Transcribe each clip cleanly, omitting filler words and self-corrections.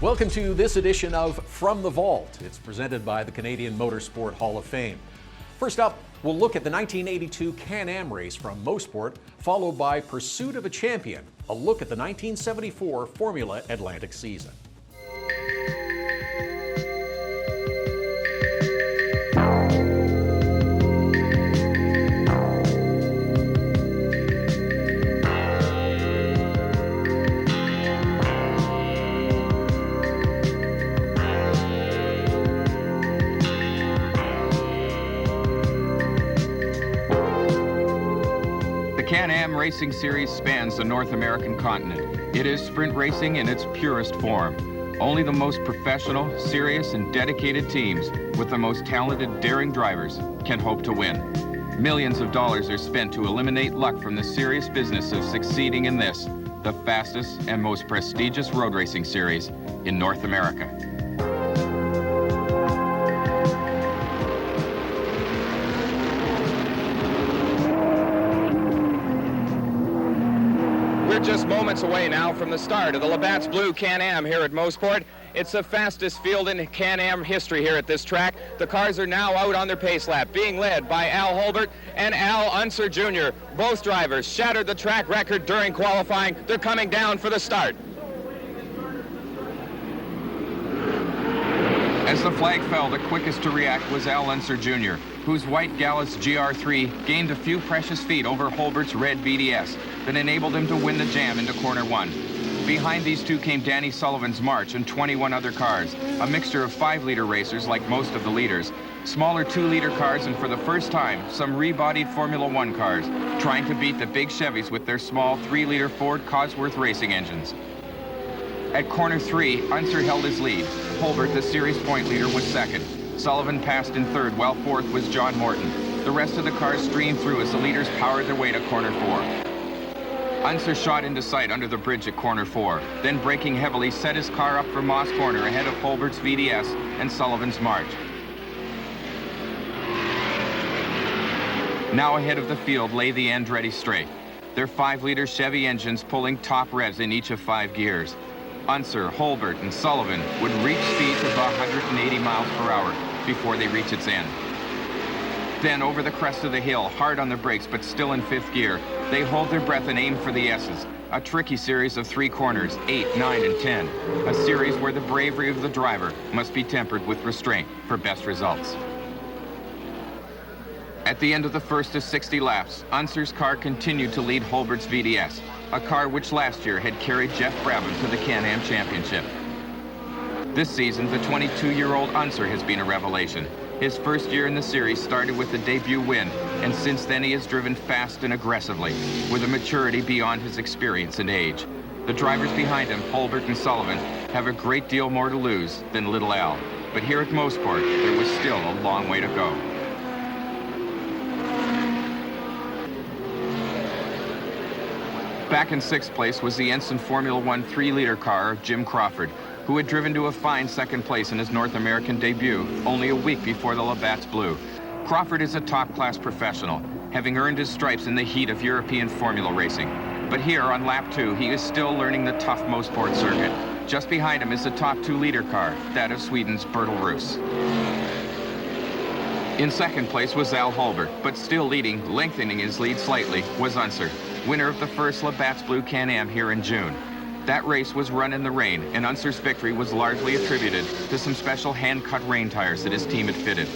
Welcome to this edition of From the Vault. It's presented by the Canadian Motorsport Hall of Fame. First up, we'll look at the 1982 Can-Am race from Mosport, followed by Pursuit of a Champion, a look at the 1974 Formula Atlantic season. The Can-Am Racing Series spans the North American continent. It is sprint racing in its purest form. Only the most professional, serious, and dedicated teams with the most talented, daring drivers can hope to win. Millions of dollars are spent to eliminate luck from the serious business of succeeding in this, the fastest and most prestigious road racing series in North America. We're just moments away now from the start of the Labatt's Blue Can-Am here at Mosport. It's the fastest field in Can-Am history here at this track. The cars are now out on their pace lap, being led by Al Holbert and Al Unser Jr. Both drivers shattered the track record during qualifying. They're coming down for the start. As the flag fell, the quickest to react was Al Unser Jr., whose white Gallus GR3 gained a few precious feet over Holbert's red BDS that enabled him to win the jam into corner one. Behind these two came Danny Sullivan's March and 21 other cars, a mixture of 5-liter racers like most of the leaders, smaller 2-liter cars, and for the first time, some rebodied Formula One cars, trying to beat the big Chevys with their small 3-liter Ford Cosworth racing engines. At corner 3, Unser held his lead. Holbert, the series point leader, was second. Sullivan passed in third, while fourth was John Morton. The rest of the cars streamed through as the leaders powered their way to corner 4. Unser shot into sight under the bridge at corner 4, then braking heavily set his car up for Moss Corner ahead of Holbert's VDS and Sullivan's March. Now ahead of the field lay the Andretti Straight, their 5-liter Chevy engines pulling top revs in each of 5 gears. Unser, Holbert, and Sullivan would reach speeds of 180 miles per hour before they reach its end. Then over the crest of the hill, hard on the brakes but still in 5th gear, they hold their breath and aim for the S's. A tricky series of 3 corners, 8, 9, and 10. A series where the bravery of the driver must be tempered with restraint for best results. At the end of the first of 60 laps, Unser's car continued to lead Holbert's VDS, a car which last year had carried Jeff Brabham to the Can-Am Championship. This season, the 22-year-old Unser has been a revelation. His first year in the series started with a debut win, and since then he has driven fast and aggressively, with a maturity beyond his experience and age. The drivers behind him, Holbert and Sullivan, have a great deal more to lose than little Al. But here at Mosport, there was still a long way to go. Back in 6th place was the Ensign Formula One 3-liter car of Jim Crawford, who had driven to a fine 2nd place in his North American debut only a week before the Labatt's Blue. Crawford is a top-class professional, having earned his stripes in the heat of European formula racing. But here on lap 2, he is still learning the tough Mosport circuit. Just behind him is the top 2-liter car, that of Sweden's Bertil Roos. In 2nd place was Al Holbert, but still leading, lengthening his lead slightly, was Unser, winner of the first Labatt's Blue Can-Am here in June. That race was run in the rain, and Unser's victory was largely attributed to some special hand-cut rain tires that his team had fitted.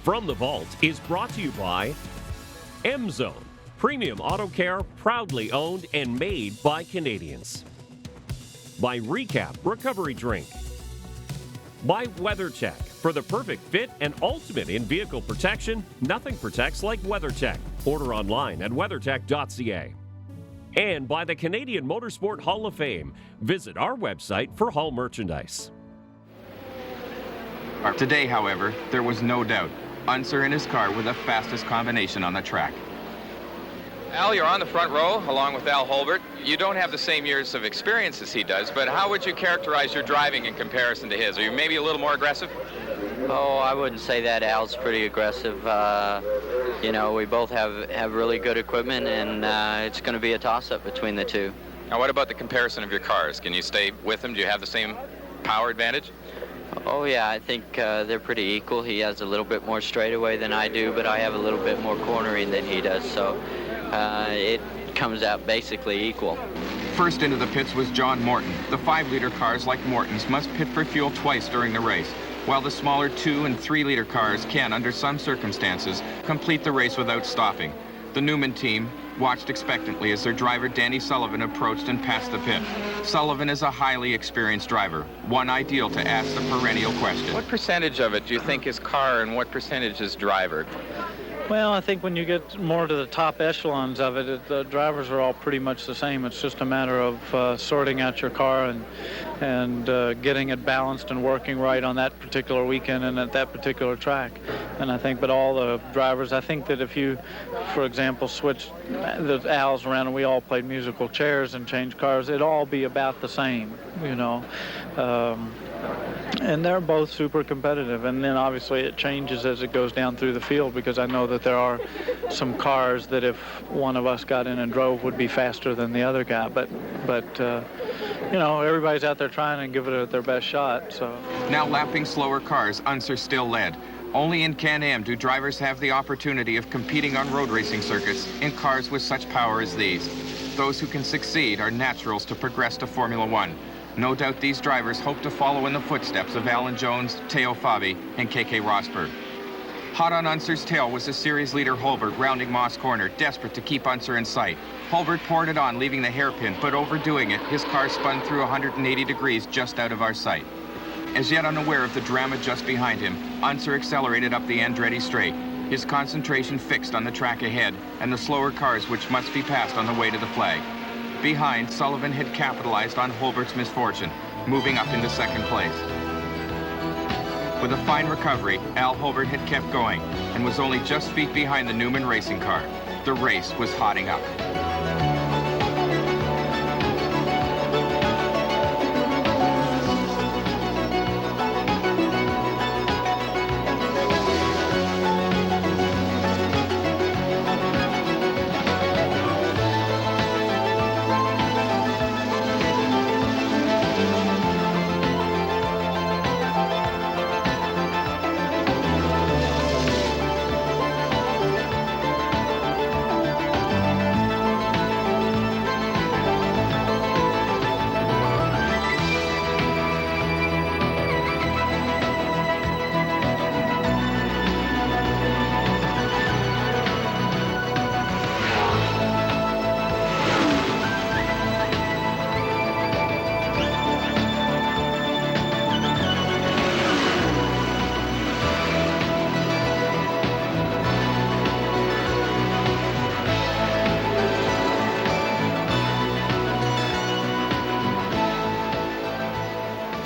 From the Vault is brought to you by M-Zone, premium auto care proudly owned and made by Canadians. By Recap Recovery Drink. By WeatherTech. For the perfect fit and ultimate in-vehicle protection, nothing protects like WeatherTech. Order online at weathertech.ca. And by the Canadian Motorsport Hall of Fame. Visit our website for Hall merchandise. Today, however, there was no doubt. Unser and his car were the fastest combination on the track. Al, you're on the front row along with Al Holbert. You don't have the same years of experience as he does, but how would you characterize your driving in comparison to his? Are you maybe a little more aggressive? Oh, I wouldn't say that. Al's pretty aggressive. You know, we both have really good equipment, and it's going to be a toss-up between the two. Now, what about the comparison of your cars? Can you stay with him? Do you have the same power advantage? Oh yeah, I think they're pretty equal. He has a little bit more straightaway than I do, but I have a little bit more cornering than he does, so it comes out basically equal. First into the pits was John Morton. The 5-liter cars, like Morton's, must pit for fuel twice during the race, while the smaller 2- and 3-liter cars can, under some circumstances, complete the race without stopping. The Newman team watched expectantly as their driver Danny Sullivan approached and passed the pit. Sullivan is a highly experienced driver, one ideal to ask the perennial question. What percentage of it do you think is car and what percentage is driver? Well, I think when you get more to the top echelons of it, the drivers are all pretty much the same. It's just a matter of sorting out your car and getting it balanced and working right on that particular weekend and at that particular track. And I think, but all the drivers, I think that if you, for example, switched the Al's around and we all played musical chairs and changed cars, it'd all be about the same, you know. And they're both super competitive, and then obviously it changes as it goes down through the field, because I know that there are some cars that if one of us got in and drove would be faster than the other guy, but you know, everybody's out there trying and giving it their best shot. So Now lapping slower cars, Unser still led. Only in Can-Am do drivers have the opportunity of competing on road racing circuits in cars with such power as these. Those who can succeed are naturals to progress to Formula One. No doubt these drivers hope to follow in the footsteps of Alan Jones, Teo Fabi, and KK Rosberg. Hot on Unser's tail was the series leader Holbert rounding Moss Corner, desperate to keep Unser in sight. Holbert poured it on, leaving the hairpin, but overdoing it, his car spun through 180 degrees just out of our sight. As yet unaware of the drama just behind him, Unser accelerated up the Andretti straight, his concentration fixed on the track ahead and the slower cars which must be passed on the way to the flag. Behind, Sullivan had capitalized on Holbert's misfortune, moving up into second place. With a fine recovery, Al Holbert had kept going and was only just feet behind the Newman racing car. The race was hotting up.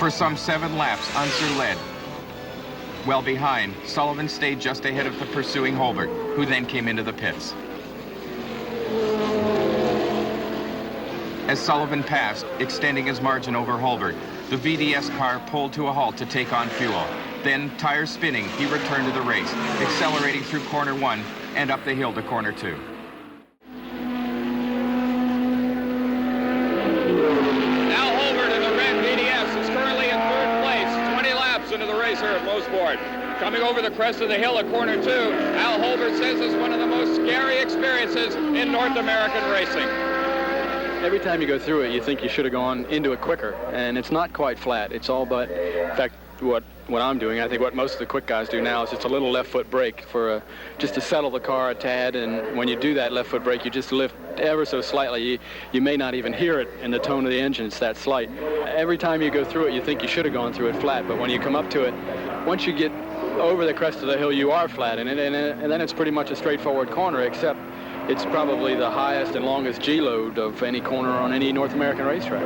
For some 7 laps, Unser led. Well behind, Sullivan stayed just ahead of the pursuing Holbert, who then came into the pits. As Sullivan passed, extending his margin over Holbert, the VDS car pulled to a halt to take on fuel. Then, tires spinning, he returned to the race, accelerating through corner 1 and up the hill to corner 2. Into the race here at Mosport. Coming over the crest of the hill at corner 2, Al Holbert says is one of the most scary experiences in North American racing. Every time you go through it, you think you should have gone into it quicker, and it's not quite flat. It's all but, in fact, what I'm doing, I think what most of the quick guys do now is just a little left foot brake for just to settle the car a tad, and when you do that left foot brake, you just lift ever so slightly. You may not even hear it in the tone of the engine. It's that slight. Every time you go through it, you think you should have gone through it flat, but when you come up to it, once you get over the crest of the hill, you are flat in it, and then it's pretty much a straightforward corner, except it's probably the highest and longest G-load of any corner on any North American racetrack.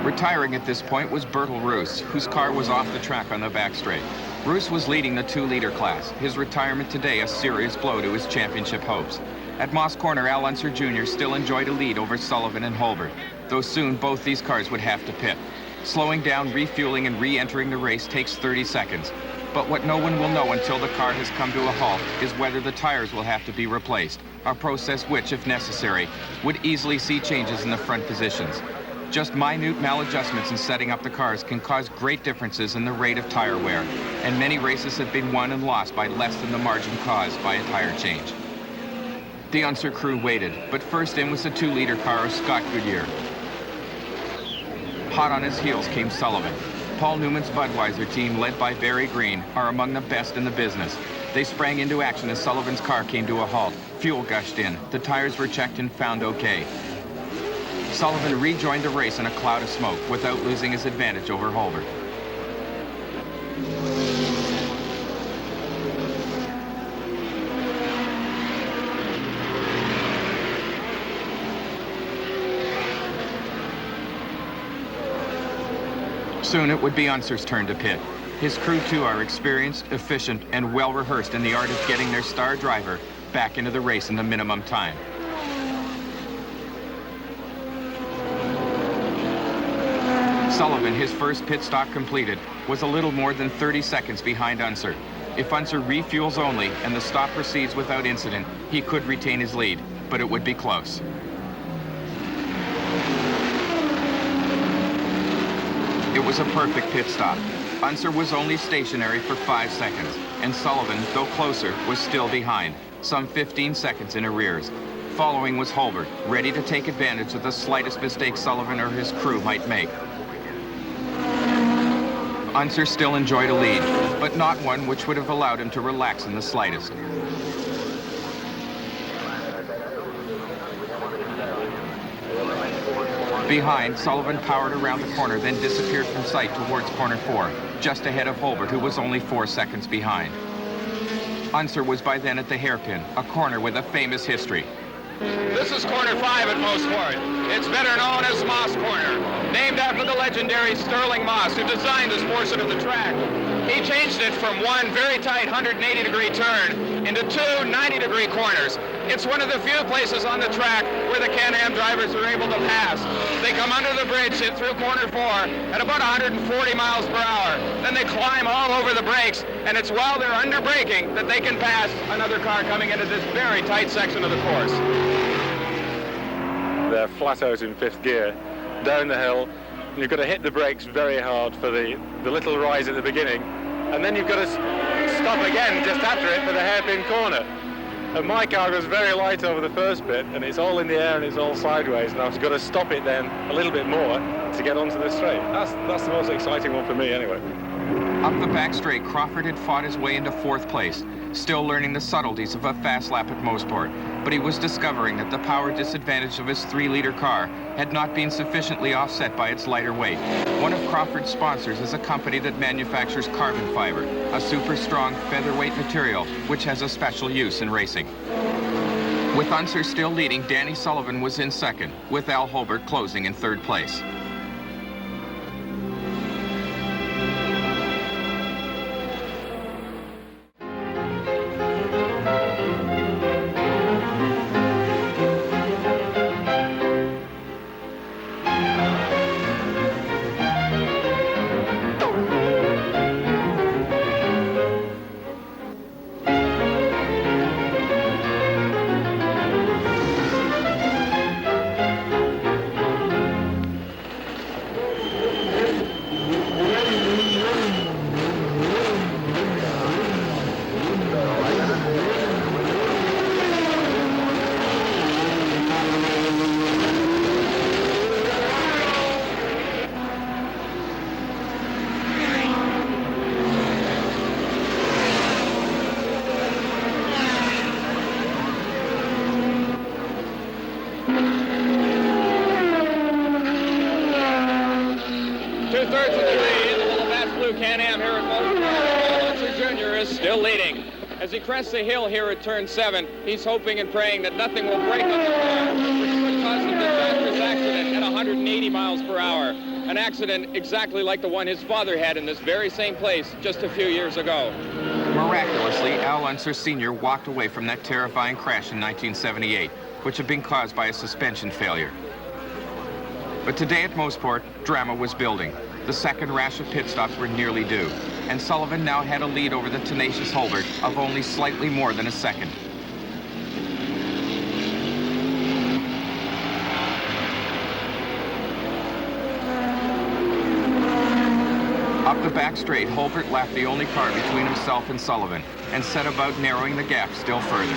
Retiring at this point was Bertil Roos, whose car was off the track on the back straight. Roos was leading the 2-liter class, his retirement today a serious blow to his championship hopes. At Moss Corner, Al Unser Jr. still enjoyed a lead over Sullivan and Holbert, though soon both these cars would have to pit. Slowing down, refueling, and re-entering the race takes 30 seconds. But what no one will know until the car has come to a halt is whether the tires will have to be replaced. a process which, if necessary, would easily see changes in the front positions. Just minute maladjustments in setting up the cars can cause great differences in the rate of tire wear, and many races have been won and lost by less than the margin caused by a tire change. The Unser crew waited, but first in was the 2-liter car of Scott Goodyear. Hot on his heels came Sullivan. Paul Newman's Budweiser team, led by Barry Green, are among the best in the business. They sprang into action as Sullivan's car came to a halt. Fuel gushed in. The tires were checked and found okay. Sullivan rejoined the race in a cloud of smoke without losing his advantage over Holbert. Soon it would be Unser's turn to pit. His crew too are experienced, efficient, and well-rehearsed in the art of getting their star driver back into the race in the minimum time. Sullivan, his first pit stop completed, was a little more than 30 seconds behind Unser. If Unser refuels only and the stop proceeds without incident, he could retain his lead, but it would be close. It was a perfect pit stop. Unser was only stationary for 5 seconds, and Sullivan, though closer, was still behind, some 15 seconds in arrears. Following was Holbert, ready to take advantage of the slightest mistake Sullivan or his crew might make. Unser still enjoyed a lead, but not one which would have allowed him to relax in the slightest. Behind, Sullivan powered around the corner, then disappeared from sight towards corner 4, just ahead of Holbert, who was only 4 seconds behind. Unser was by then at the hairpin, a corner with a famous history. This is corner 5 at Mosport. It's better known as Moss Corner, named after the legendary Sterling Moss, who designed this portion of the track. He changed it from one very tight 180-degree turn into 2 90-degree corners. It's one of the few places on the track where the Can-Am drivers are able to pass. They come under the bridge, hit through corner 4 at about 140 miles per hour. Then they climb all over the brakes, and it's while they're under braking that they can pass another car coming into this very tight section of the course. They're flat out in 5th gear, down the hill. You've got to hit the brakes very hard for the little rise at the beginning, and then you've got to stop again just after it for the hairpin corner. And my car goes very light over the first bit, and it's all in the air and it's all sideways, and I've got to stop it then a little bit more to get onto the straight. That's the most exciting one for me anyway. Up the back straight, Crawford had fought his way into 4th place, still learning the subtleties of a fast lap at Mosport, but he was discovering that the power disadvantage of his 3-liter car had not been sufficiently offset by its lighter weight. One of Crawford's sponsors is a company that manufactures carbon fiber, a super strong featherweight material which has a special use in racing. With Unser still leading, Danny Sullivan was in 2nd, with Al Holbert closing in 3rd place. Two-thirds of the lead in the Labatt's Blue Can-Am here at Mosport. Alonso Jr. is still leading. As he crests the hill here at turn 7, he's hoping and praying that nothing will break on the car, which could cause a disastrous accident at 180 miles per hour. An accident exactly like the one his father had in this very same place just a few years ago. Miraculously, Al Unser Sr. walked away from that terrifying crash in 1978, which had been caused by a suspension failure. But today at Mosport, drama was building. The second rash of pit stops were nearly due, and Sullivan now had a lead over the tenacious Holbert of only slightly more than a second. Up the back straight, Holbert left the only car between himself and Sullivan and set about narrowing the gap still further.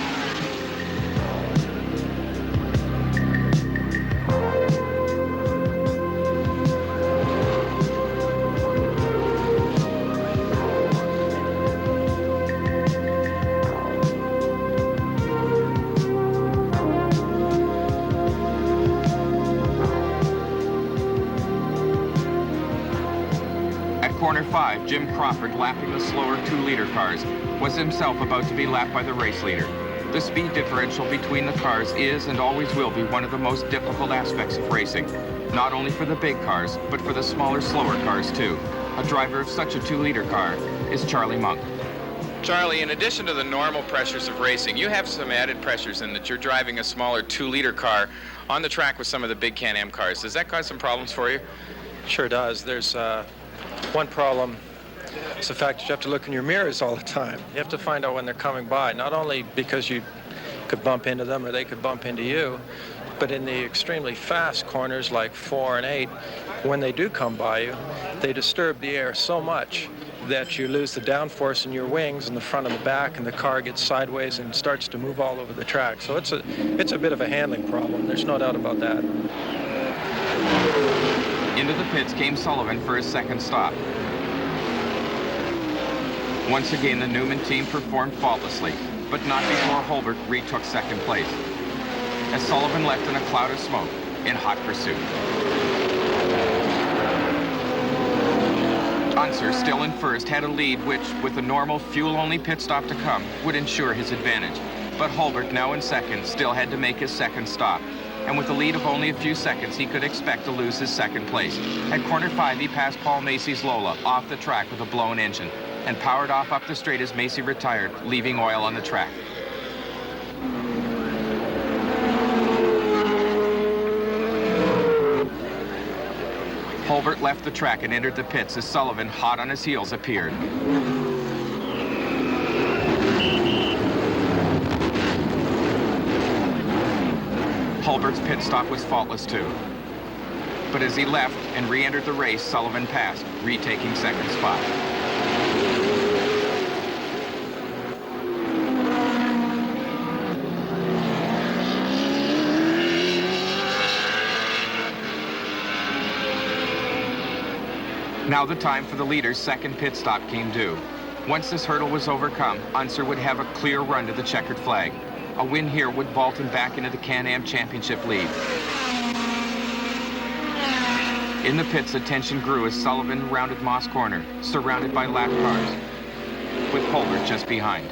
Corner 5, Jim Crawford, lapping the slower 2-liter cars, was himself about to be lapped by the race leader. The speed differential between the cars is and always will be one of the most difficult aspects of racing, not only for the big cars, but for the smaller, slower cars too. A driver of such a 2-liter car is Charlie Monk. Charlie, in addition to the normal pressures of racing, you have some added pressures in that you're driving a smaller 2-liter car on the track with some of the big Can-Am cars. Does that cause some problems for you? Sure does. There's one problem. It's the fact that you have to look in your mirrors all the time. You have to find out when they're coming by, not only because you could bump into them or they could bump into you, but in the extremely fast corners like 4 and 8, when they do come by you, they disturb the air so much that you lose the downforce in your wings in the front and the back, and the car gets sideways and starts to move all over the track. So it's a bit of a handling problem. There's no doubt about that. Into the pits came Sullivan for his second stop. Once again, the Newman team performed faultlessly, but not before Holbert retook second place, as Sullivan left in a cloud of smoke in hot pursuit. Unser, still in first, had a lead which, with a normal fuel-only pit stop to come, would ensure his advantage. But Holbert, now in second, still had to make his second stop. And with a lead of only a few seconds, he could expect to lose his second place. At corner 5, he passed Paul Macy's Lola off the track with a blown engine and powered off up the straight as Macy retired, leaving oil on the track. Holbert left the track and entered the pits as Sullivan, hot on his heels, appeared. Holbert's pit stop was faultless too. But as he left and re-entered the race, Sullivan passed, retaking second spot. Now the time for the leader's second pit stop came due. Once this hurdle was overcome, Unser would have a clear run to the checkered flag. A win here would vault him back into the Can-Am Championship lead. In the pits, the tension grew as Sullivan rounded Moss Corner, surrounded by lap cars, with Holbert just behind.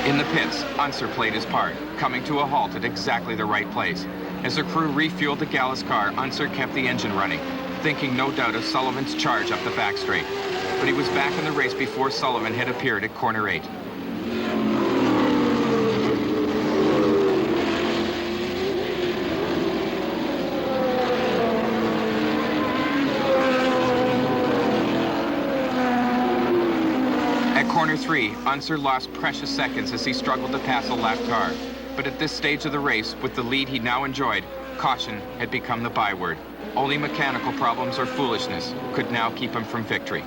In the pits, Unser played his part, coming to a halt at exactly the right place. As the crew refueled the Gallus car, Unser kept the engine running, thinking no doubt of Sullivan's charge up the back straight. But he was back in the race before Sullivan had appeared at corner 8. At corner 3, Unser lost precious seconds as he struggled to pass a lap car. But at this stage of the race, with the lead he now enjoyed, caution had become the byword. Only mechanical problems or foolishness could now keep him from victory.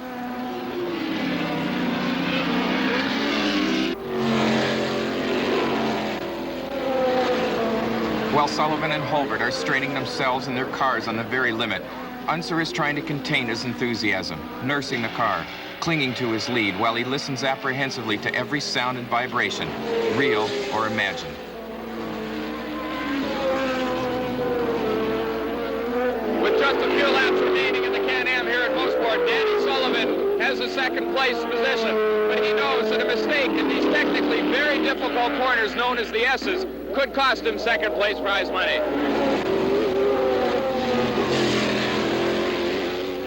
While Sullivan and Holbert are straining themselves and their cars on the very limit, Unser is trying to contain his enthusiasm, nursing the car, clinging to his lead while he listens apprehensively to every sound and vibration, real or imagined. With just a few laps remaining in the Can-Am here at Mosport, Danny Sullivan has a second place position, but he knows that a mistake in these technically very difficult corners known as the S's could cost him second place prize money.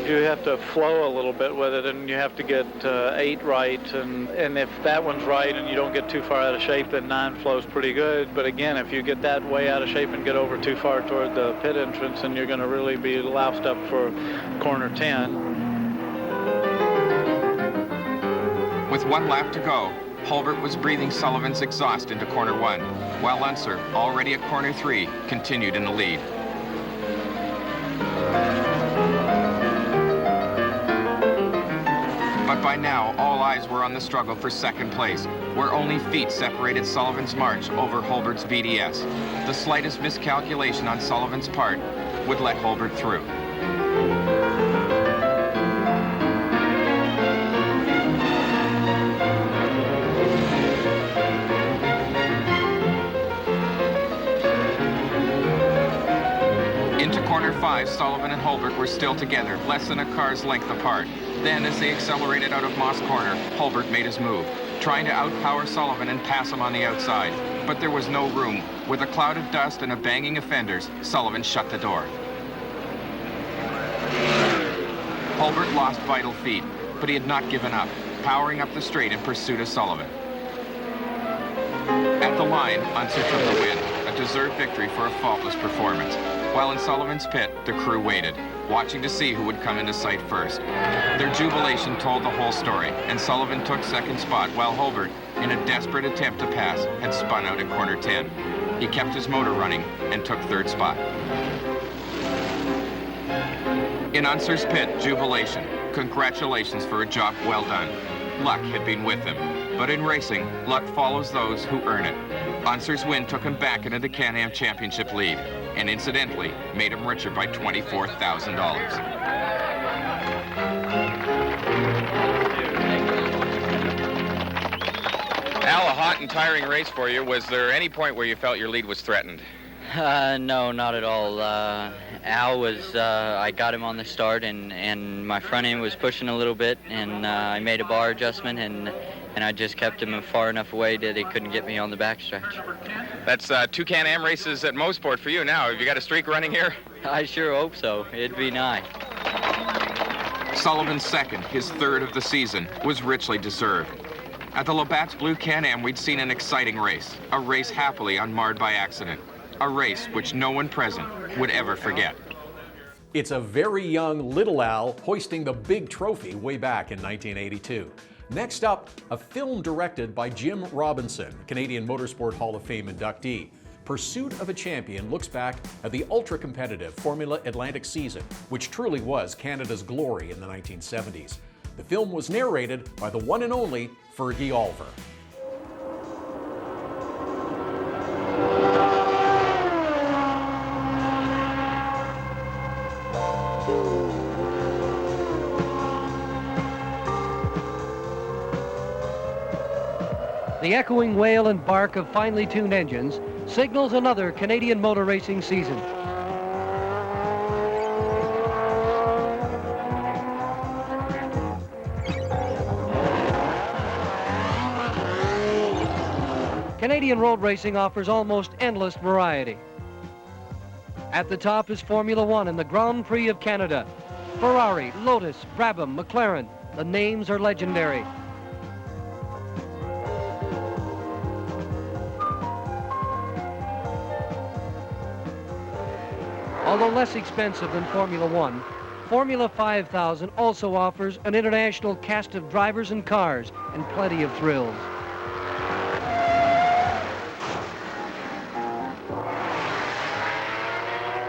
You have to flow a little bit with it, and you have to get 8 right, and if that one's right and you don't get too far out of shape, then 9 flows pretty good. But again, if you get that way out of shape and get over too far toward the pit entrance, then you're going to really be loused up for corner 10. With 1 lap to go, Holbert was breathing Sullivan's exhaust into corner 1, while Unser, already at corner 3, continued in the lead. But by now, all eyes were on the struggle for second place, where only feet separated Sullivan's march over Holbert's VDS. The slightest miscalculation on Sullivan's part would let Holbert through. Into corner 5, Sullivan and Holbert were still together, less than a car's length apart. Then, as they accelerated out of Moss Corner, Holbert made his move, trying to outpower Sullivan and pass him on the outside. But there was no room. With a cloud of dust and a banging of fenders, Sullivan shut the door. Holbert lost vital feet, but he had not given up, powering up the straight in pursuit of Sullivan. At the line, Unser took the win, a deserved victory for a faultless performance. While in Sullivan's pit, the crew waited, watching to see who would come into sight first. Their jubilation told the whole story, and Sullivan took second spot, while Holbert, in a desperate attempt to pass, had spun out at corner 10. He kept his motor running and took third spot. In Unser's pit, jubilation. Congratulations for a job well done. Luck had been with him, but in racing, luck follows those who earn it. Unser's win took him back into the Can-Am Championship lead, and incidentally, made him richer by $24,000. Al, a hot and tiring race for you. Was there any point where you felt your lead was threatened? No, not at all. Al was, I got him on the start, and my front end was pushing a little bit, and I made a bar adjustment, and I just kept him far enough away that he couldn't get me on the backstretch. That's 2 Can-Am races at Mosport for you now. Have you got a streak running here? I sure hope so. It'd be nice. Sullivan's second, his third of the season, was richly deserved. At the Labatt's Blue Can-Am, we'd seen an exciting race, a race happily unmarred by accident, a race which no one present would ever forget. It's a very young little Al hoisting the big trophy way back in 1982. Next up, a film directed by Jim Robinson, Canadian Motorsport Hall of Fame inductee. Pursuit of a Champion looks back at the ultra-competitive Formula Atlantic season, which truly was Canada's glory in the 1970s. The film was narrated by the one and only Fergie Olver. The echoing wail and bark of finely tuned engines signals another Canadian motor racing season. Canadian road racing offers almost endless variety. At the top is Formula One and the Grand Prix of Canada. Ferrari, Lotus, Brabham, McLaren, the names are legendary. Although less expensive than Formula One, Formula 5000 also offers an international cast of drivers and cars and plenty of thrills.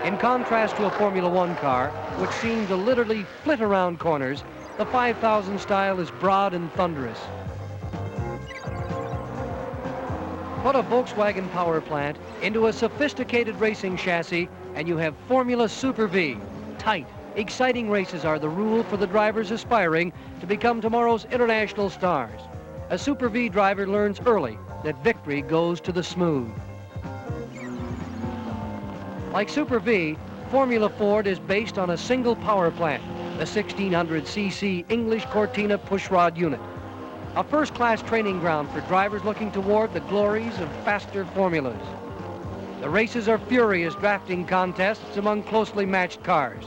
In contrast to a Formula One car, which seemed to literally flit around corners, the 5000 style is broad and thunderous. Put a Volkswagen power plant into a sophisticated racing chassis and you have Formula Super V. Tight, exciting races are the rule for the drivers aspiring to become tomorrow's international stars. A Super V driver learns early that victory goes to the smooth. Like Super V, Formula Ford is based on a single power plant, the 1600cc English Cortina pushrod unit. A first-class training ground for drivers looking toward the glories of faster formulas. The races are furious drafting contests among closely matched cars.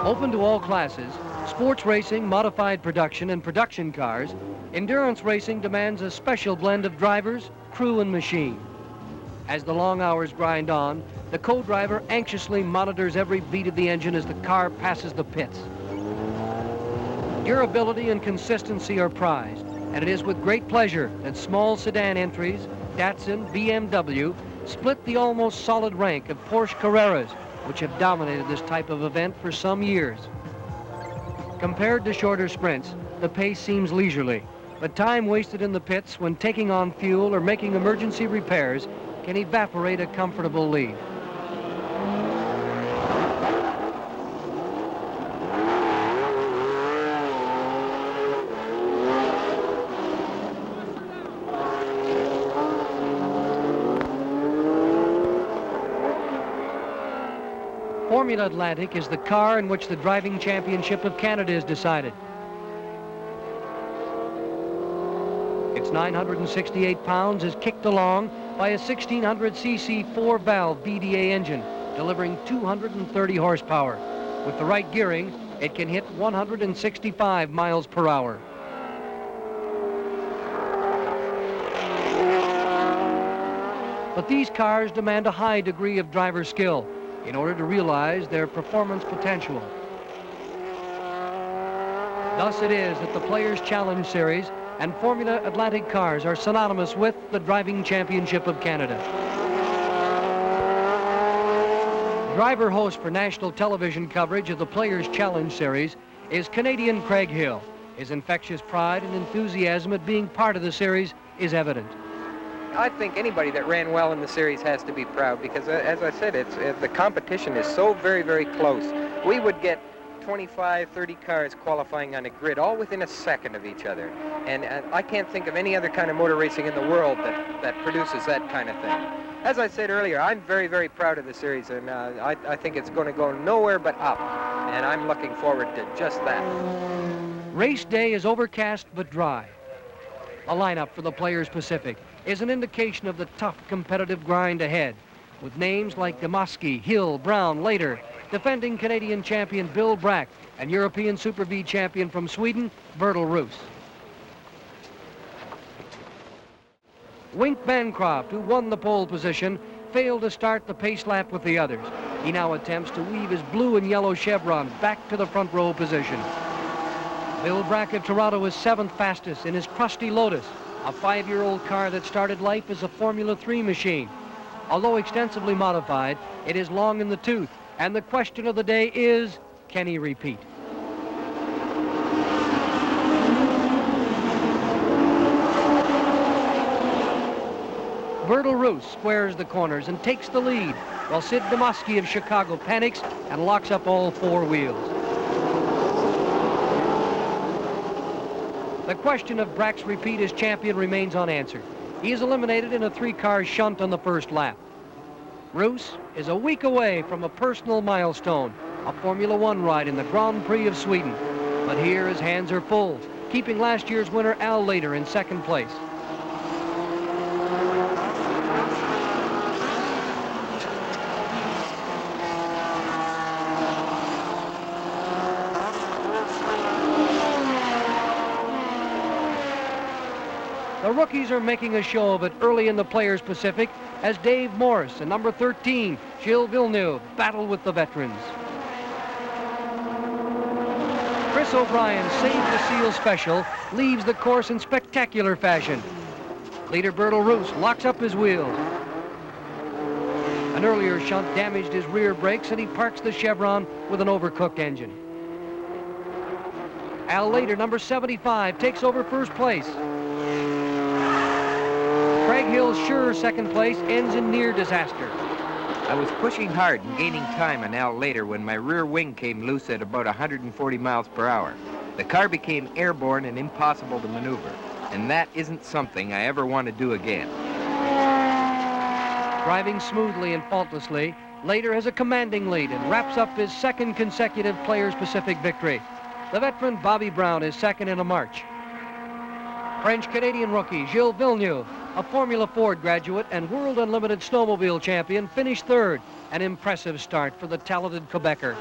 Open to all classes, sports racing, modified production, and production cars, endurance racing demands a special blend of drivers, crew, and machine. As the long hours grind on, the co-driver anxiously monitors every beat of the engine as the car passes the pits. Durability and consistency are prized, and it is with great pleasure that small sedan entries, Datsun, BMW, split the almost solid rank of Porsche Carreras, which have dominated this type of event for some years. Compared to shorter sprints, the pace seems leisurely, but time wasted in the pits when taking on fuel or making emergency repairs can evaporate a comfortable lead. Formula Atlantic is the car in which the driving championship of Canada is decided. Its 968 pounds is kicked along by a 1600cc 4-valve VDA engine, delivering 230 horsepower. With the right gearing, it can hit 165 miles per hour. But these cars demand a high degree of driver skill in order to realize their performance potential. Thus it is that the Players' Challenge Series and Formula Atlantic cars are synonymous with the Driving Championship of Canada. Driver host for national television coverage of the Players' Challenge Series is Canadian Craig Hill. His infectious pride and enthusiasm at being part of the series is evident. I think anybody that ran well in the series has to be proud because, as I said, the competition is so very, very close. We would get 25, 30 cars qualifying on a grid, all within a second of each other. And I can't think of any other kind of motor racing in the world that produces that kind of thing. As I said earlier, I'm very, very proud of the series, and I think it's going to go nowhere but up. And I'm looking forward to just that. Race day is overcast but dry. A lineup for the Players Pacific is an indication of the tough competitive grind ahead, with names like Demoski, Hill, Brown, Later, defending Canadian champion Bill Brack, and European Super V champion from Sweden, Bertil Roos. Wink Bancroft, who won the pole position, failed to start the pace lap with the others. He now attempts to weave his blue and yellow chevron back to the front row position. Bill Brack of Toronto is 7th fastest in his crusty Lotus, a 5-year-old car that started life as a Formula 3 machine. Although extensively modified, it is long in the tooth, and the question of the day is, can he repeat? Bertil Roos squares the corners and takes the lead, while Sid Demoski of Chicago panics and locks up all 4 wheels. The question of Brack's repeat as champion remains unanswered. He is eliminated in a 3-car shunt on the first lap. Roos is a week away from a personal milestone, a Formula 1 ride in the Grand Prix of Sweden. But here his hands are full, keeping last year's winner Al Later in 2nd place. The rookies are making a show of it early in the Players Pacific as Dave Morris and number 13, Gilles Villeneuve, battle with the veterans. Chris O'Brien, Save the Seal Special, leaves the course in spectacular fashion. Leader Bertil Roos locks up his wheels. An earlier shunt damaged his rear brakes and he parks the Chevron with an overcooked engine. Al Later, number 75, takes over first place. Craig Hill's sure 2nd place ends in near disaster. I was pushing hard and gaining time on Al Later when my rear wing came loose at about 140 miles per hour. The car became airborne and impossible to maneuver, and that isn't something I ever want to do again. Driving smoothly and faultlessly, Later has a commanding lead and wraps up his 2nd consecutive Players Pacific victory. The veteran Bobby Brown is 2nd in a march. French-Canadian rookie Gilles Villeneuve, a Formula Ford graduate and World Unlimited snowmobile champion, finished 3rd, an impressive start for the talented Quebecer.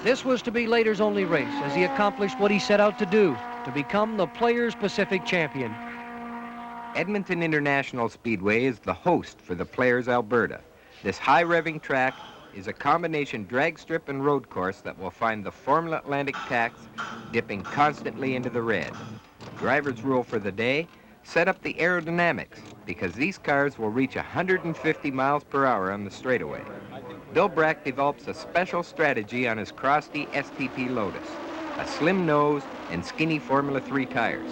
This was to be Later's only race as he accomplished what he set out to do, to become the Players Pacific champion. Edmonton International Speedway is the host for the Players Alberta. This high-revving track is a combination drag strip and road course that will find the Formula Atlantic tacks dipping constantly into the red. Driver's rule for the day, set up the aerodynamics, because these cars will reach 150 miles per hour on the straightaway. Bill Brack develops a special strategy on his Crosty STP Lotus, a slim nose and skinny Formula 3 tires.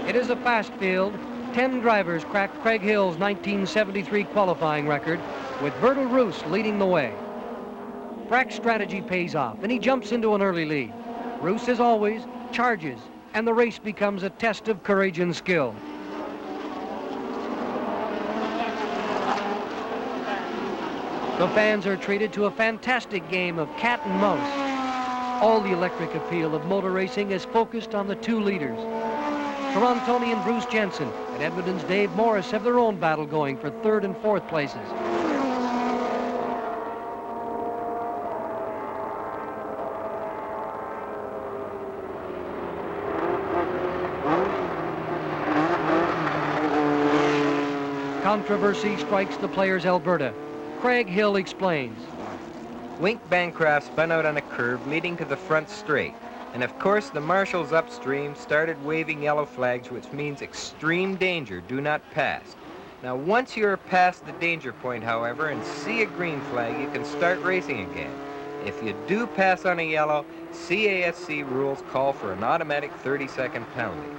It is a fast field. 10 drivers cracked Craig Hill's 1973 qualifying record, with Bertil Roos leading the way. Brack's strategy pays off, and he jumps into an early lead. Roos, as always, charges, and the race becomes a test of courage and skill. The fans are treated to a fantastic game of cat and mouse. All the electric appeal of motor racing is focused on the two leaders. Torontonian Bruce Jensen and Edmonton's Dave Morris have their own battle going for third and fourth places. Controversy strikes the Players Alberta. Craig Hill explains. Wink Bancroft spun out on a curve leading to the front straight. And of course, the marshals upstream started waving yellow flags, which means extreme danger, do not pass. Now, once you're past the danger point, however, and see a green flag, you can start racing again. If you do pass on a yellow, CASC rules call for an automatic 30-second penalty.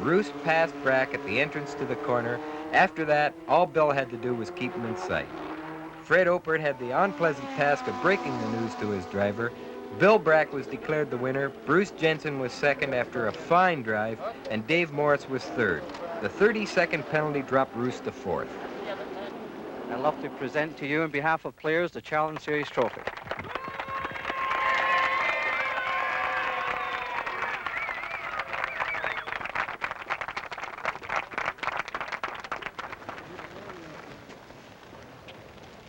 Roos passed Brack at the entrance to the corner. After that, all Bill had to do was keep him in sight. Fred Opert had the unpleasant task of breaking the news to his driver. Bill Brack was declared the winner, Bruce Jensen was second after a fine drive, and Dave Morris was third. The 30-second penalty dropped Roos to fourth. I'd love to present to you on behalf of players the Challenge Series trophy.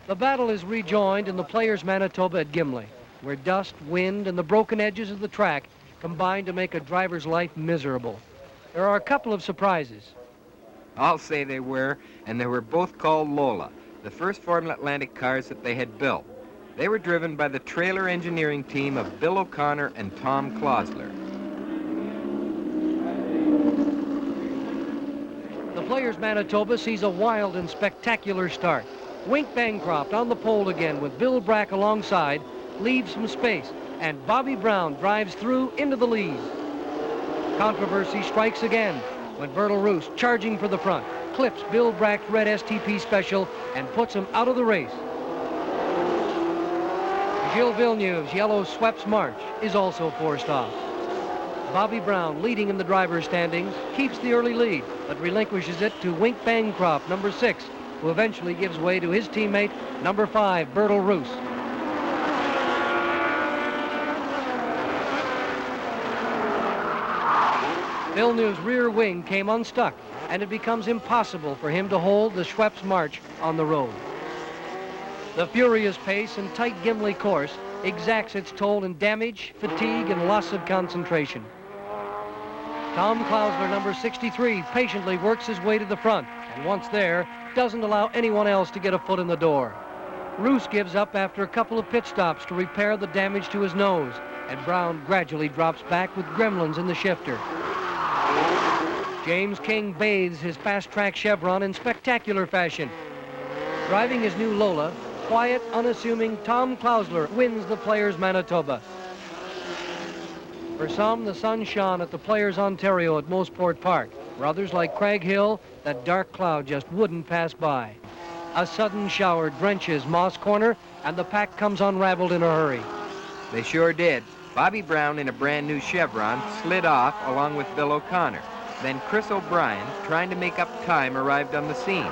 The battle is rejoined in the Players Manitoba at Gimli, where dust, wind, and the broken edges of the track combine to make a driver's life miserable. There are a couple of surprises. I'll say they were, and they were both called Lola, the first Formula Atlantic cars that they had built. They were driven by the trailer engineering team of Bill O'Connor and Tom Klausler. The Players Manitoba sees a wild and spectacular start. Wink Bancroft on the pole again with Bill Brack alongside, leaves some space, and Bobby Brown drives through into the lead. Controversy strikes again when Bertil Roos, charging for the front, clips Bill Brack's red STP special and puts him out of the race. Gilles Villeneuve's yellow Schweppes March is also forced off. Bobby Brown, leading in the driver's standings, keeps the early lead, but relinquishes it to Wink Bancroft, number 6, who eventually gives way to his teammate, number 5, Bertil Roos. Villeneuve's rear wing came unstuck, and it becomes impossible for him to hold the Schweppes March on the road. The furious pace and tight Gimli course exacts its toll in damage, fatigue, and loss of concentration. Tom Klausler, number 63, patiently works his way to the front, and once there, doesn't allow anyone else to get a foot in the door. Roos gives up after a couple of pit stops to repair the damage to his nose, and Brown gradually drops back with gremlins in the shifter. James King bathes his fast-track Chevron in spectacular fashion. Driving his new Lola, quiet, unassuming Tom Klausler wins the Players Manitoba. For some, the sun shone at the Players Ontario at Mosport Park. For others, like Craig Hill, that dark cloud just wouldn't pass by. A sudden shower drenches Moss Corner, and the pack comes unraveled in a hurry. They sure did. Bobby Brown, in a brand new Chevron, slid off along with Bill O'Connor. Then Chris O'Brien, trying to make up time, arrived on the scene.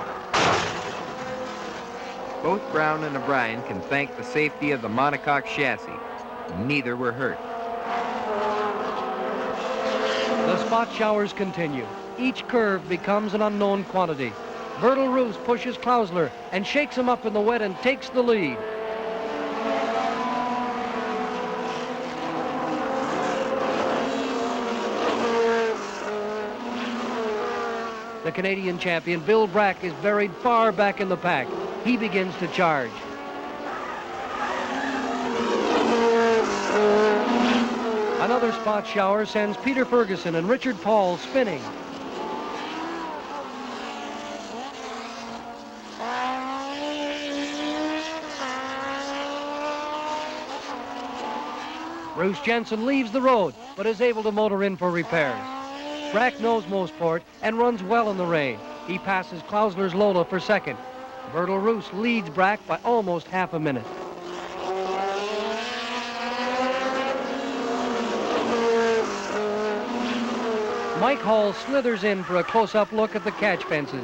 Both Brown and O'Brien can thank the safety of the monocoque chassis. Neither were hurt. The spot showers continue. Each curve becomes an unknown quantity. Bertil Roos pushes Klausler and shakes him up in the wet and takes the lead. The Canadian champion, Bill Brack, is buried far back in the pack. He begins to charge. Another spot shower sends Peter Ferguson and Richard Paul spinning. Bruce Jensen leaves the road, but is able to motor in for repairs. Brack knows Mosport and runs well in the rain. He passes Klausler's Lola for second. Bertil Roos leads Brack by almost half a minute. Mike Hall slithers in for a close-up look at the catch fences.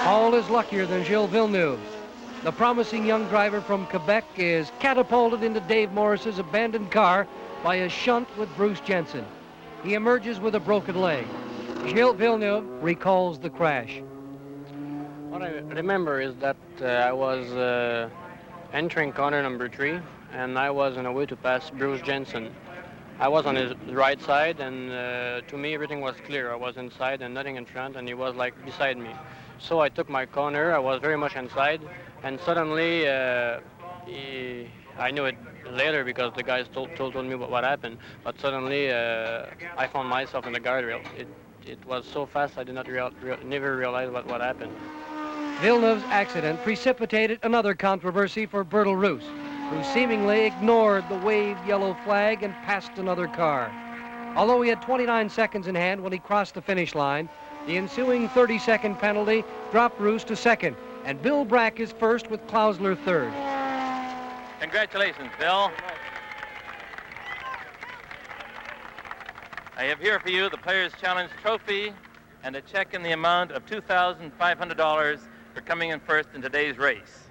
Hall is luckier than Gilles Villeneuve. The promising young driver from Quebec is catapulted into Dave Morris's abandoned car by a shunt with Bruce Jensen. He emerges with a broken leg. Gilles Villeneuve recalls the crash. What I remember is that I was entering corner number 3, and I was on a way to pass Bruce Jensen. I was on his right side, and to me everything was clear. I was inside and nothing in front, and he was like beside me. So I took my corner. I was very much inside, and suddenly I knew it later because the guys told me what happened. But suddenly I found myself in the guardrail. It was so fast I did not never realize what happened. Villeneuve's accident precipitated another controversy for Bertil Roos, who seemingly ignored the waved yellow flag and passed another car. Although he had 29 seconds in hand when he crossed the finish line, the ensuing 30-second penalty dropped Roos to second, and Bill Brack is first with Klausler third. Congratulations, Bill. I have here for you the Players' Challenge Trophy and a check in the amount of $2,500 for coming in first in today's race.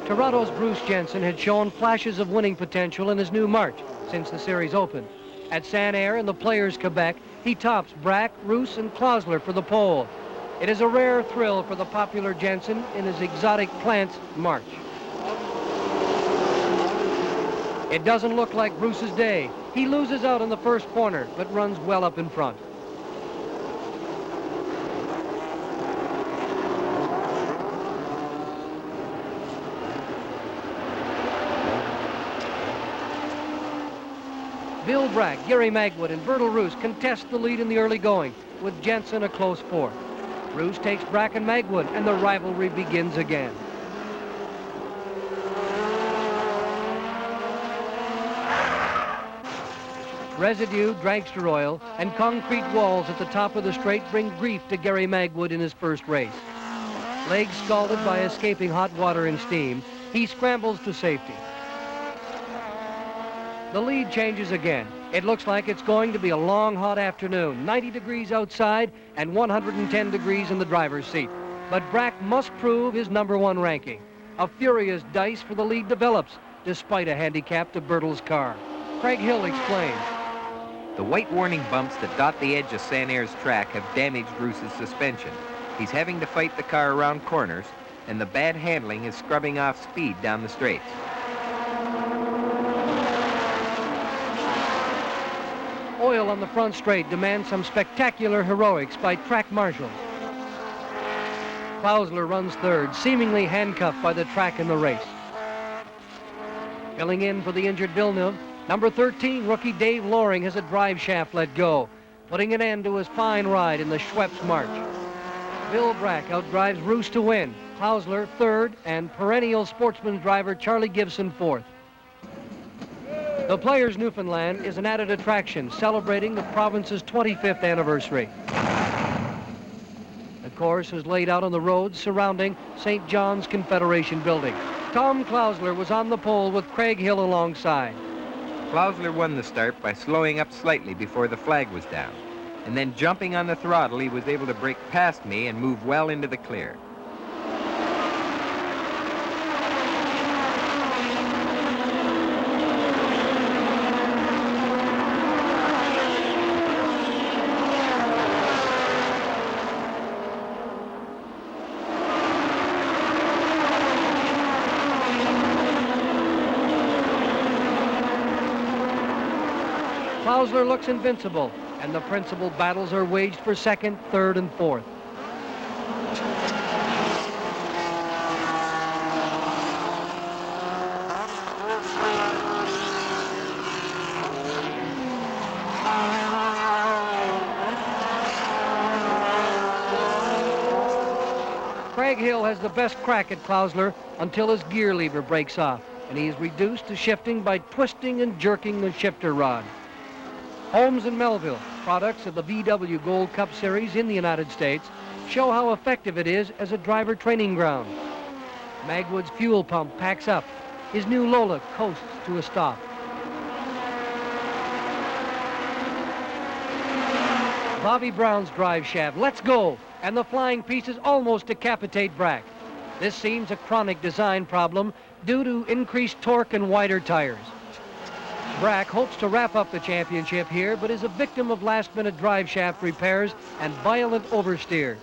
Toronto's Bruce Jensen had shown flashes of winning potential in his new March since the series opened. At Saint-Air in the Players' Quebec, he tops Brack, Roos, and Klausler for the pole. It is a rare thrill for the popular Jensen in his exotic plants march. It doesn't look like Bruce's day. He loses out in the first corner, but runs well up in front. Bill Brack, Gary Magwood, and Bertil Roos contest the lead in the early going, with Jensen a close fourth. Roos takes Brack and Magwood, and the rivalry begins again. Residue, dragster oil, and concrete walls at the top of the straight bring grief to Gary Magwood in his first race. Legs scalded by escaping hot water and steam, he scrambles to safety. The lead changes again. It looks like it's going to be a long, hot afternoon, 90 degrees outside and 110 degrees in the driver's seat. But Brack must prove his #1 ranking. A furious dice for the lead develops, despite a handicap to Bertil's car. Craig Hill explains. The white warning bumps that dot the edge of Saint-Air's track have damaged Roos's suspension. He's having to fight the car around corners, and the bad handling is scrubbing off speed down the straights. Oil on the front straight demands some spectacular heroics by track marshals. Klausler runs third, seemingly handcuffed by the track in the race. Filling in for the injured Villeneuve, number 13, rookie Dave Loring has a drive shaft let go, putting an end to his fine ride in the Schweppes March. Bill Brack outdrives Roos to win, Klausler third, and perennial sportsman driver Charlie Gibson fourth. The Players' Newfoundland is an added attraction, celebrating the province's 25th anniversary. The course is laid out on the roads surrounding St. John's Confederation Building. Tom Klausler was on the pole with Craig Hill alongside. Klausler won the start by slowing up slightly before the flag was down. And then jumping on the throttle, he was able to break past me and move well into the clear. Klausler looks invincible, and the principal battles are waged for second, third, and fourth. Craig Hill has the best crack at Klausler until his gear lever breaks off, and he is reduced to shifting by twisting and jerking the shifter rod. Holmes and Melville, products of the VW Gold Cup Series in the United States, show how effective it is as a driver training ground. Magwood's fuel pump packs up. His new Lola coasts to a stop. Bobby Brown's drive shaft lets go, and the flying pieces almost decapitate Brack. This seems a chronic design problem due to increased torque and wider tires. Brack hopes to wrap up the championship here, but is a victim of last-minute drive shaft repairs and violent oversteer.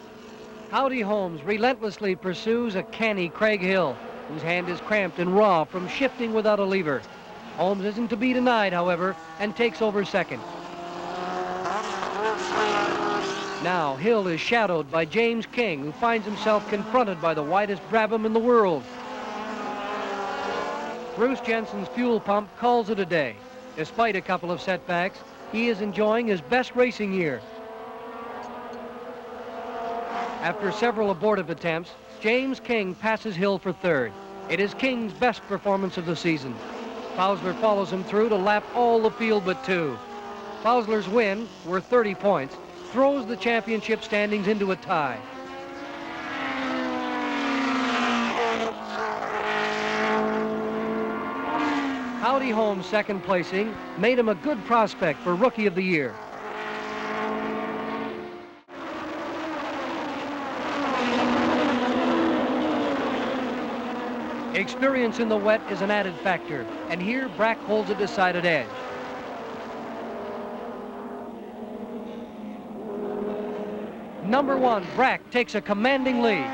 Howdy Holmes relentlessly pursues a canny Craig Hill, whose hand is cramped and raw from shifting without a lever. Holmes isn't to be denied, however, and takes over second. Now Hill is shadowed by James King, who finds himself confronted by the widest Brabham in the world. Bruce Jensen's fuel pump calls it a day. Despite a couple of setbacks, he is enjoying his best racing year. After several abortive attempts, James King passes Hill for third. It is King's best performance of the season. Klausler follows him through to lap all the field but two. Klausler's win, worth 30 points, throws the championship standings into a tie. Howdy Holmes' second placing made him a good prospect for Rookie of the Year. Experience in the wet is an added factor, and here Brack holds a decided edge. Number one, Brack takes a commanding lead.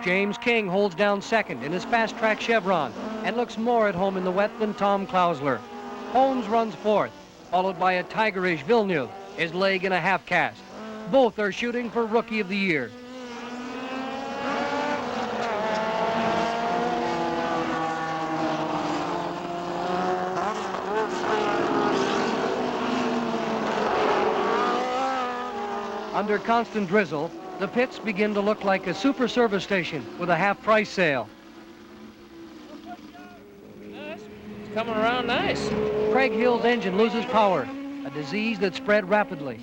James King holds down second in his fast-track Chevron and looks more at home in the wet than Tom Klausler. Holmes runs fourth, followed by a tigerish Villeneuve, his leg in a half cast. Both are shooting for Rookie of the Year. Under constant drizzle, the pits begin to look like a super service station with a half-price sale. It's coming around nice. Craig Hill's engine loses power, a disease that spread rapidly.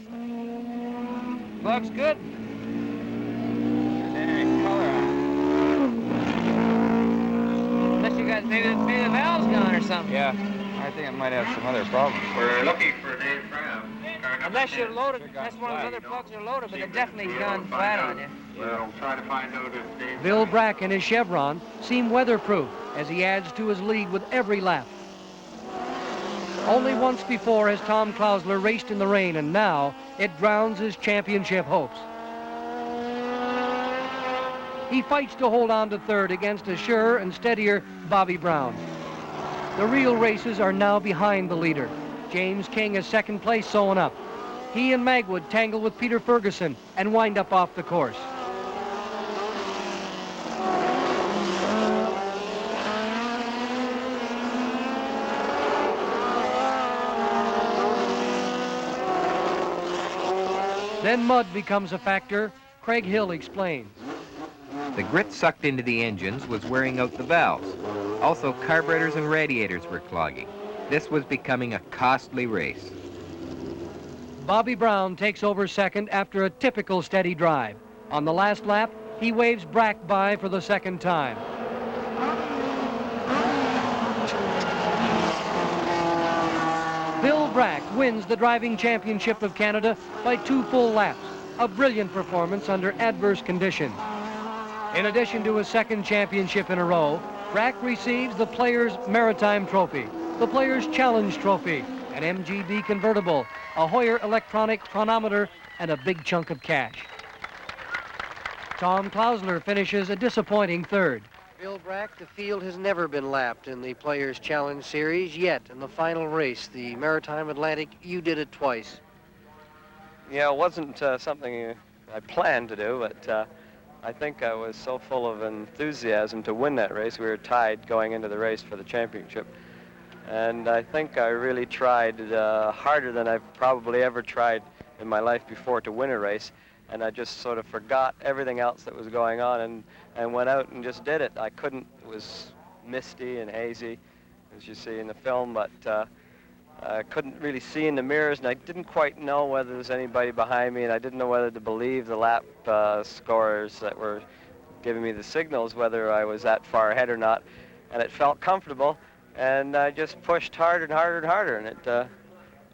Looks good. Unless you guys, maybe the valve's gone or something. Yeah, I think it might have some other problems. We're looking for Dave Tram. Unless you're loaded, that's one of the other plugs are loaded, but it definitely's gone flat on you. We'll try to find out if Dave... Bill Brack and his Chevron seem weatherproof as he adds to his lead with every lap. Only once before has Tom Klausler raced in the rain, and now it drowns his championship hopes. He fights to hold on to third against a surer and steadier Bobby Brown. The real races are now behind the leader. James King is second place sewn up. He and Magwood tangle with Peter Ferguson and wind up off the course. Then mud becomes a factor. Craig Hill explains. The grit sucked into the engines was wearing out the valves. Also, carburetors and radiators were clogging. This was becoming a costly race. Bobby Brown takes over second after a typical steady drive. On the last lap, he waves Brack by for the second time. Bill Brack wins the driving championship of Canada by 2 full laps, a brilliant performance under adverse conditions. In addition to his second championship in a row, Brack receives the Players' Maritime Trophy, the Players' Challenge Trophy, an MGB convertible, a Hoyer electronic chronometer, and a big chunk of cash. Tom Klausler finishes a disappointing third. Bill Brack, the field has never been lapped in the Players' Challenge Series yet. In the final race, the Maritime Atlantic, you did it twice. Yeah, it wasn't something I planned to do, but I think I was so full of enthusiasm to win that race. We were tied going into the race for the championship. And I think I really tried harder than I've probably ever tried in my life before to win a race. And I just sort of forgot everything else that was going on and went out and just did it. I couldn't, it was misty and hazy, as you see in the film, but I couldn't really see in the mirrors, and I didn't quite know whether there was anybody behind me, and I didn't know whether to believe the lap scorers that were giving me the signals, whether I was that far ahead or not. And it felt comfortable, and I just pushed harder and harder and harder, and it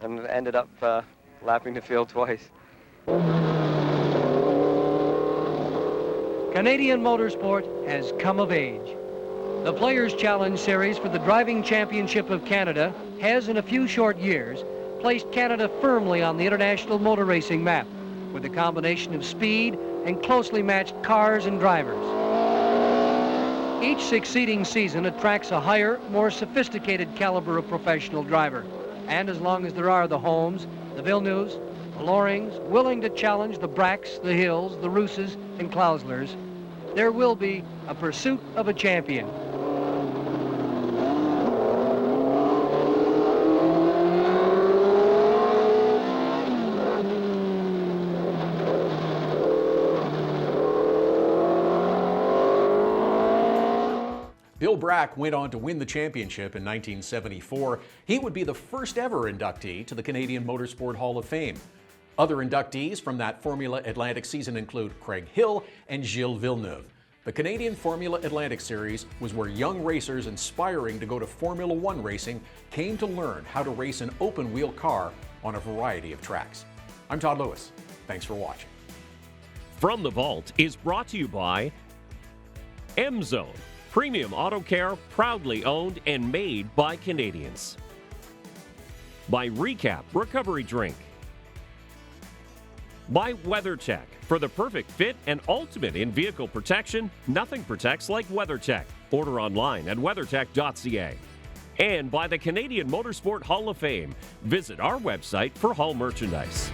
and ended up lapping the field twice. Canadian motorsport has come of age. The Players' Challenge Series for the Driving Championship of Canada has, in a few short years, placed Canada firmly on the international motor racing map with a combination of speed and closely matched cars and drivers. Each succeeding season attracts a higher, more sophisticated caliber of professional driver. And as long as there are the Holmes, the Villeneuves, the Lorings willing to challenge the Bracks, the Hills, the Rooses, and Klauslers, there will be a pursuit of a champion. Bill Brack went on to win the championship in 1974. He would be the first ever inductee to the Canadian Motorsport Hall of Fame. Other inductees from that Formula Atlantic season include Craig Hill and Gilles Villeneuve. The Canadian Formula Atlantic Series was where young racers aspiring to go to Formula One racing came to learn how to race an open-wheel car on a variety of tracks. I'm Todd Lewis. Thanks for watching. From the Vault is brought to you by M-Zone. Premium auto care, proudly owned and made by Canadians. By Recap Recovery Drink. By WeatherTech. For the perfect fit and ultimate in-vehicle protection, nothing protects like WeatherTech. Order online at weathertech.ca. And by the Canadian Motorsport Hall of Fame. Visit our website for hall merchandise.